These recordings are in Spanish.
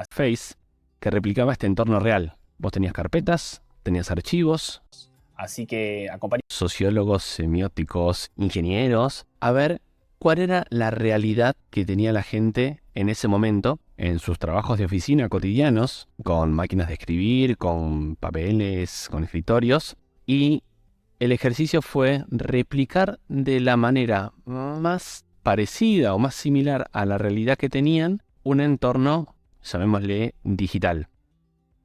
Face que replicaba este entorno real. Vos tenías carpetas, tenías archivos, así que acompañé sociólogos, semióticos, ingenieros a ver cuál era la realidad que tenía la gente en ese momento en sus trabajos de oficina cotidianos, con máquinas de escribir, con papeles, con escritorios, y el ejercicio fue replicar de la manera más parecida o más similar a la realidad que tenían un entorno, llamémosle, digital.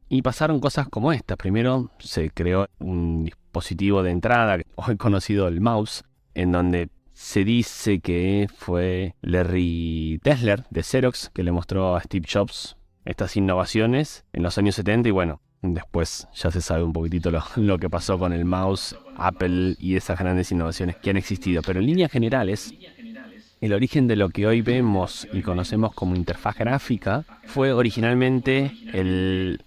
Y pasaron cosas como esta. Primero se creó un dispositivo de entrada, hoy conocido el mouse, en donde se dice que fue Larry Tesler de Xerox que le mostró a Steve Jobs estas innovaciones en los años 70 y bueno, después ya se sabe un poquitito lo que pasó con el mouse, Apple y esas grandes innovaciones que han existido. Pero en líneas generales, el origen de lo que hoy vemos y conocemos como interfaz gráfica fue originalmente el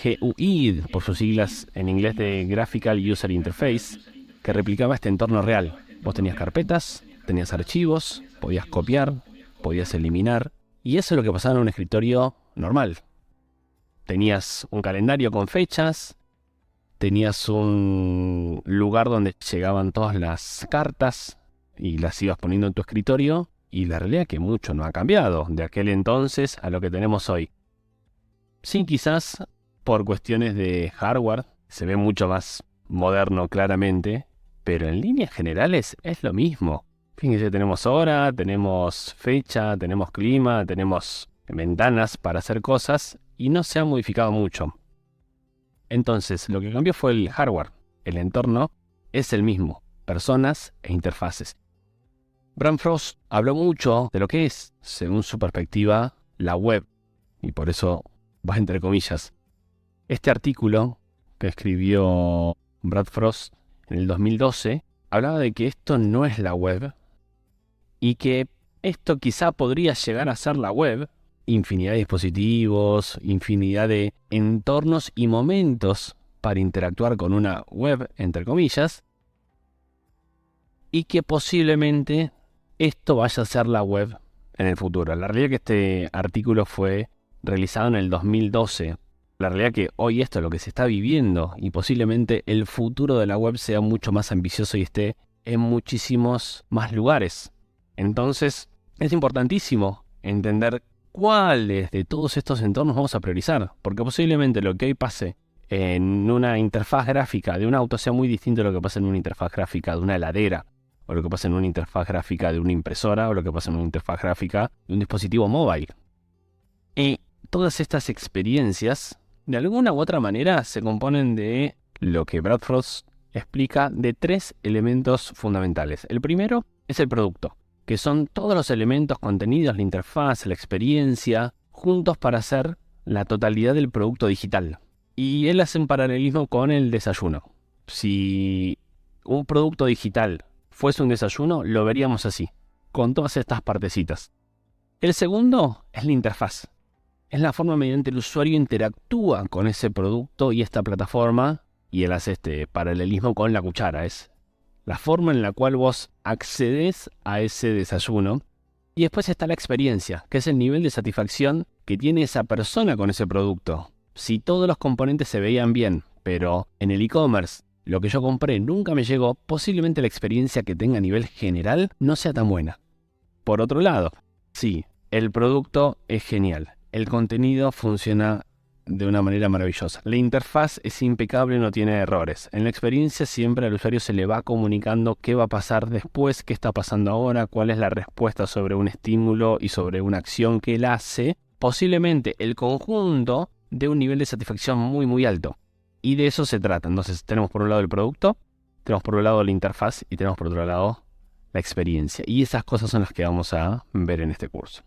GUI, por sus siglas en inglés de Graphical User Interface, que replicaba este entorno real. Vos tenías carpetas, tenías archivos, podías copiar, podías eliminar, y eso es lo que pasaba en un escritorio normal. Tenías un calendario con fechas, tenías un lugar donde llegaban todas las cartas y las ibas poniendo en tu escritorio, y la realidad es que mucho no ha cambiado de aquel entonces a lo que tenemos hoy. Sí, quizás por cuestiones de hardware se ve mucho más moderno claramente, pero en líneas generales es lo mismo. Fíjense, tenemos hora, tenemos fecha, tenemos clima, tenemos ventanas para hacer cosas y no se ha modificado mucho. Entonces, lo que cambió fue el hardware. El entorno es el mismo, personas e interfaces. Bram Frost habló mucho de lo que es, según su perspectiva, la web, y por eso va entre comillas. Este artículo que escribió Brad Frost en el 2012 hablaba de que esto no es la web y que esto quizá podría llegar a ser la web, infinidad de dispositivos, infinidad de entornos y momentos para interactuar con una web, entre comillas, y que posiblemente esto vaya a ser la web en el futuro. La realidad es que este artículo fue realizado en el 2012. La realidad es que hoy esto es lo que se está viviendo y posiblemente el futuro de la web sea mucho más ambicioso y esté en muchísimos más lugares. Entonces es importantísimo entender cuáles de todos estos entornos vamos a priorizar, porque posiblemente lo que hoy pase en una interfaz gráfica de un auto sea muy distinto a lo que pasa en una interfaz gráfica de una heladera, o lo que pasa en una interfaz gráfica de una impresora, o lo que pasa en una interfaz gráfica de un dispositivo móvil. Y todas estas experiencias, de alguna u otra manera, se componen de lo que Brad Frost explica de tres elementos fundamentales. El primero es el producto, que son todos los elementos contenidos, la interfaz, la experiencia, juntos para hacer la totalidad del producto digital. Y él hace un paralelismo con el desayuno. Si un producto digital fuese un desayuno, lo veríamos así, con todas estas partecitas. El segundo es la interfaz. Es la forma mediante el usuario interactúa con ese producto y esta plataforma, y él hace este paralelismo con la cuchara. Es la forma en la cual vos accedes a ese desayuno. Y después está la experiencia, que es el nivel de satisfacción que tiene esa persona con ese producto. Si todos los componentes se veían bien, pero en el e-commerce lo que yo compré nunca me llegó, posiblemente la experiencia que tenga a nivel general no sea tan buena. Por otro lado, sí, el producto es genial. El contenido funciona de una manera maravillosa. La interfaz es impecable, no tiene errores. En la experiencia siempre al usuario se le va comunicando qué va a pasar después, qué está pasando ahora, cuál es la respuesta sobre un estímulo y sobre una acción que él hace. Posiblemente el conjunto de un nivel de satisfacción muy muy alto. Y de eso se trata. Entonces tenemos por un lado el producto, tenemos por un lado la interfaz y tenemos por otro lado la experiencia. Y esas cosas son las que vamos a ver en este curso.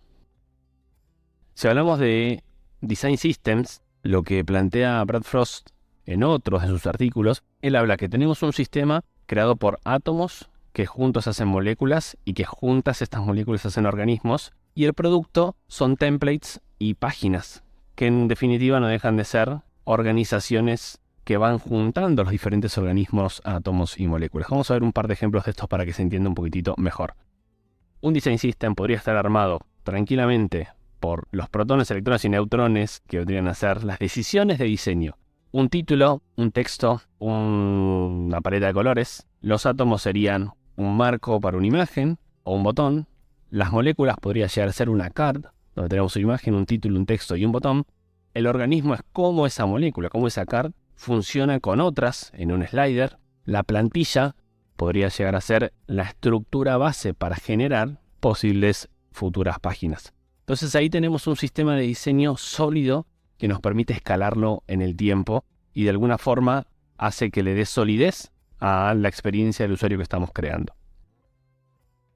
Si hablamos de Design Systems, lo que plantea Brad Frost en otros de sus artículos, él habla que tenemos un sistema creado por átomos que juntos hacen moléculas y que juntas estas moléculas hacen organismos, y el producto son templates y páginas, que en definitiva no dejan de ser organizaciones que van juntando los diferentes organismos, átomos y moléculas. Vamos a ver un par de ejemplos de estos para que se entienda un poquitito mejor. Un Design System podría estar armado tranquilamente por los protones, electrones y neutrones que vendrían a ser las decisiones de diseño. Un título, un texto, una paleta de colores. Los átomos serían un marco para una imagen o un botón. Las moléculas podría llegar a ser una card, donde tenemos una imagen, un título, un texto y un botón. El organismo es cómo esa molécula, cómo esa card funciona con otras en un slider. La plantilla podría llegar a ser la estructura base para generar posibles futuras páginas. Entonces ahí tenemos un sistema de diseño sólido que nos permite escalarlo en el tiempo y de alguna forma hace que le dé solidez a la experiencia del usuario que estamos creando.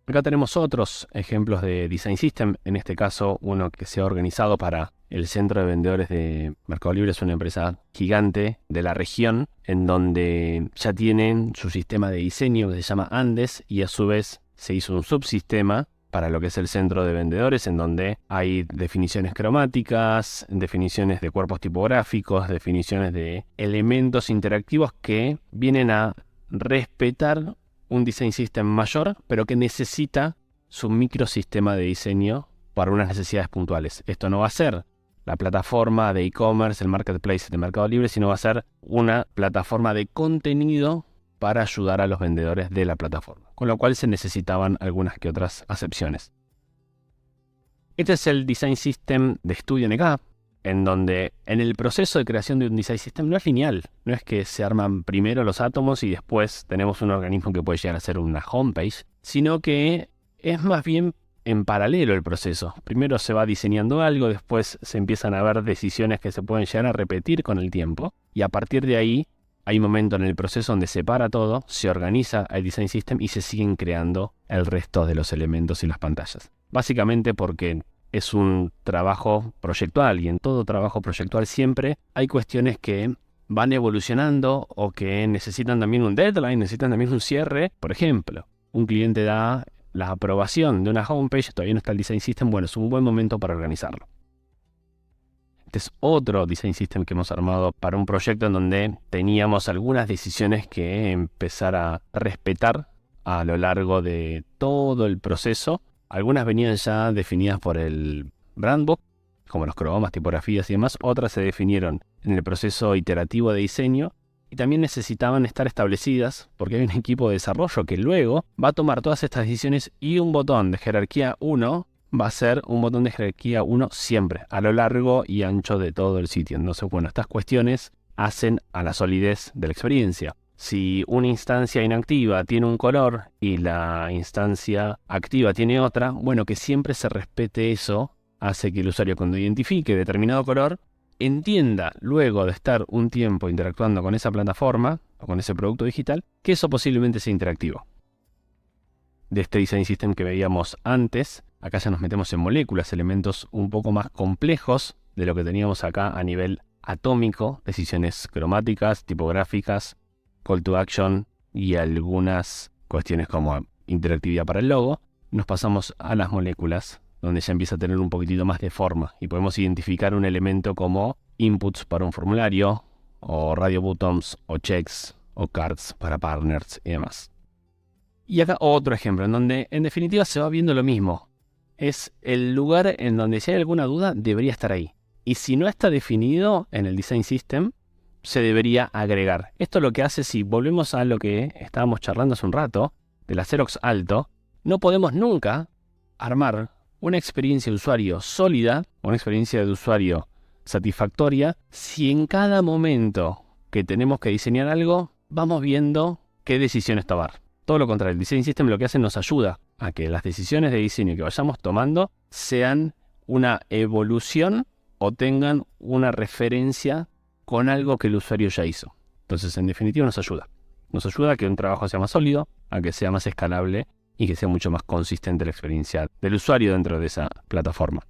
Acá tenemos otros ejemplos de Design System, en este caso uno que se ha organizado para el centro de vendedores de Mercado Libre. Es una empresa gigante de la región en donde ya tienen su sistema de diseño que se llama Andes y a su vez se hizo un subsistema para lo que es el centro de vendedores en donde hay definiciones cromáticas, definiciones de cuerpos tipográficos, definiciones de elementos interactivos que vienen a respetar un design system mayor, pero que necesita su microsistema de diseño para unas necesidades puntuales. Esto no va a ser la plataforma de e-commerce, el marketplace de Mercado Libre, sino va a ser una plataforma de contenido para ayudar a los vendedores de la plataforma, con lo cual se necesitaban algunas que otras acepciones. Este es el Design System de StudioNK, en donde en el proceso de creación de un Design System no es lineal, no es que se arman primero los átomos y después tenemos un organismo que puede llegar a ser una homepage, sino que es más bien en paralelo el proceso. Primero se va diseñando algo, después se empiezan a ver decisiones que se pueden llegar a repetir con el tiempo y a partir de ahí hay un momento en el proceso donde se para todo, se organiza el Design System y se siguen creando el resto de los elementos y las pantallas. Básicamente porque es un trabajo proyectual y en todo trabajo proyectual siempre hay cuestiones que van evolucionando o que necesitan también un deadline, necesitan también un cierre. Por ejemplo, un cliente da la aprobación de una homepage, todavía no está el Design System, bueno, es un buen momento para organizarlo. Este es otro Design System que hemos armado para un proyecto en donde teníamos algunas decisiones que empezar a respetar a lo largo de todo el proceso. Algunas venían ya definidas por el brand book, como los cromas, tipografías y demás. Otras se definieron en el proceso iterativo de diseño y también necesitaban estar establecidas porque hay un equipo de desarrollo que luego va a tomar todas estas decisiones y un botón de jerarquía 1 va a ser un botón de jerarquía 1 siempre, a lo largo y ancho de todo el sitio. Entonces, bueno, estas cuestiones hacen a la solidez de la experiencia. Si una instancia inactiva tiene un color y la instancia activa tiene otra, bueno, que siempre se respete eso hace que el usuario cuando identifique determinado color entienda luego de estar un tiempo interactuando con esa plataforma o con ese producto digital que eso posiblemente sea interactivo. De este Design System que veíamos antes, acá ya nos metemos en moléculas, elementos un poco más complejos de lo que teníamos acá a nivel atómico, decisiones cromáticas, tipográficas, call to action y algunas cuestiones como interactividad para el logo. Nos pasamos a las moléculas, donde ya empieza a tener un poquitito más de forma y podemos identificar un elemento como inputs para un formulario, o radio buttons, o checks, o cards para partners y demás. Y acá otro ejemplo en donde en definitiva se va viendo lo mismo. Es el lugar en donde si hay alguna duda debería estar ahí. Y si no está definido en el Design System, se debería agregar. Esto lo que hace, si volvemos a lo que estábamos charlando hace un rato, de la Xerox Alto, no podemos nunca armar una experiencia de usuario sólida, una experiencia de usuario satisfactoria, si en cada momento que tenemos que diseñar algo, vamos viendo qué decisiones tomar. Todo lo contrario, el Design System lo que hace nos ayuda a que las decisiones de diseño que vayamos tomando sean una evolución o tengan una referencia con algo que el usuario ya hizo. Entonces, en definitiva, nos ayuda. Nos ayuda a que un trabajo sea más sólido, a que sea más escalable y que sea mucho más consistente la experiencia del usuario dentro de esa plataforma.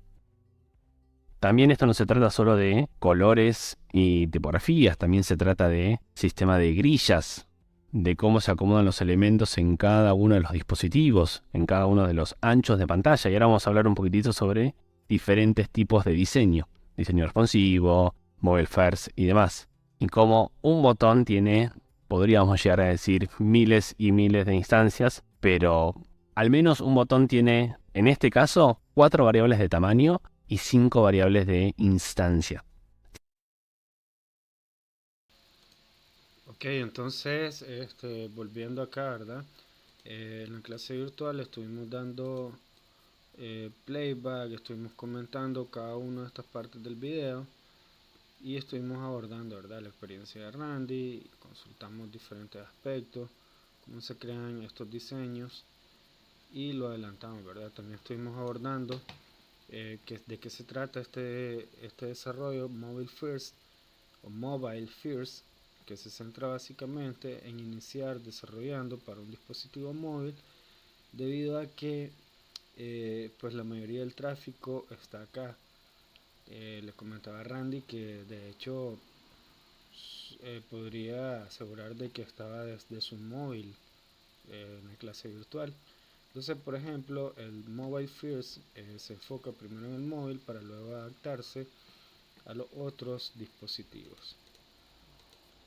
También esto no se trata solo de colores y tipografías, también se trata de sistema de grillas, de cómo se acomodan los elementos en cada uno de los dispositivos, en cada uno de los anchos de pantalla. Y ahora vamos a hablar un poquitito sobre diferentes tipos de diseño. Diseño responsivo, mobile first y demás. Y cómo un botón tiene, podríamos llegar a decir, miles y miles de instancias, pero al menos un botón tiene, en este caso, 4 variables de tamaño y 5 variables de instancia. Ok, entonces, volviendo acá, ¿verdad? En la clase virtual estuvimos dando playback, estuvimos comentando cada una de estas partes del video y estuvimos abordando, ¿verdad?, la experiencia de Randy, consultamos diferentes aspectos, cómo se crean estos diseños y lo adelantamos, ¿verdad? También estuvimos abordando de qué se trata este desarrollo Mobile First, que se centra básicamente en iniciar desarrollando para un dispositivo móvil, debido a que pues la mayoría del tráfico está acá. Le comentaba a Randy que de hecho podría asegurar de que estaba desde su móvil en la clase virtual. Entonces, por ejemplo, el Mobile First se enfoca primero en el móvil para luego adaptarse a los otros dispositivos.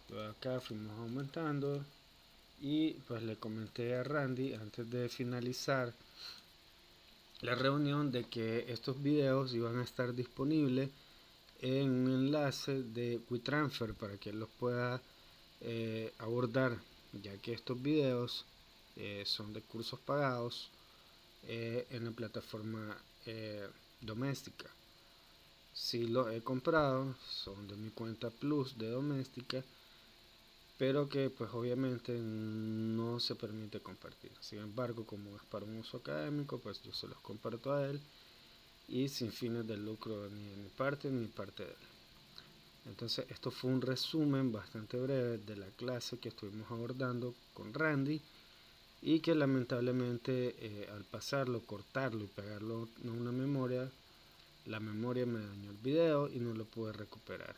Luego acá fuimos aumentando y pues le comenté a Randy antes de finalizar la reunión de que estos videos iban a estar disponibles en un enlace de WeTransfer para que él los pueda abordar, ya que estos videos son de cursos pagados en la plataforma doméstica. Si los he comprado, son de mi cuenta Plus de doméstica, pero que pues obviamente no se permite compartir. Sin embargo, como es para un uso académico, pues yo se los comparto a él y sin fines de lucro ni de mi parte ni de parte de él. Entonces esto fue un resumen bastante breve de la clase que estuvimos abordando con Randy y que lamentablemente al pasarlo, cortarlo y pegarlo en una memoria, la memoria me dañó el video y no lo pude recuperar.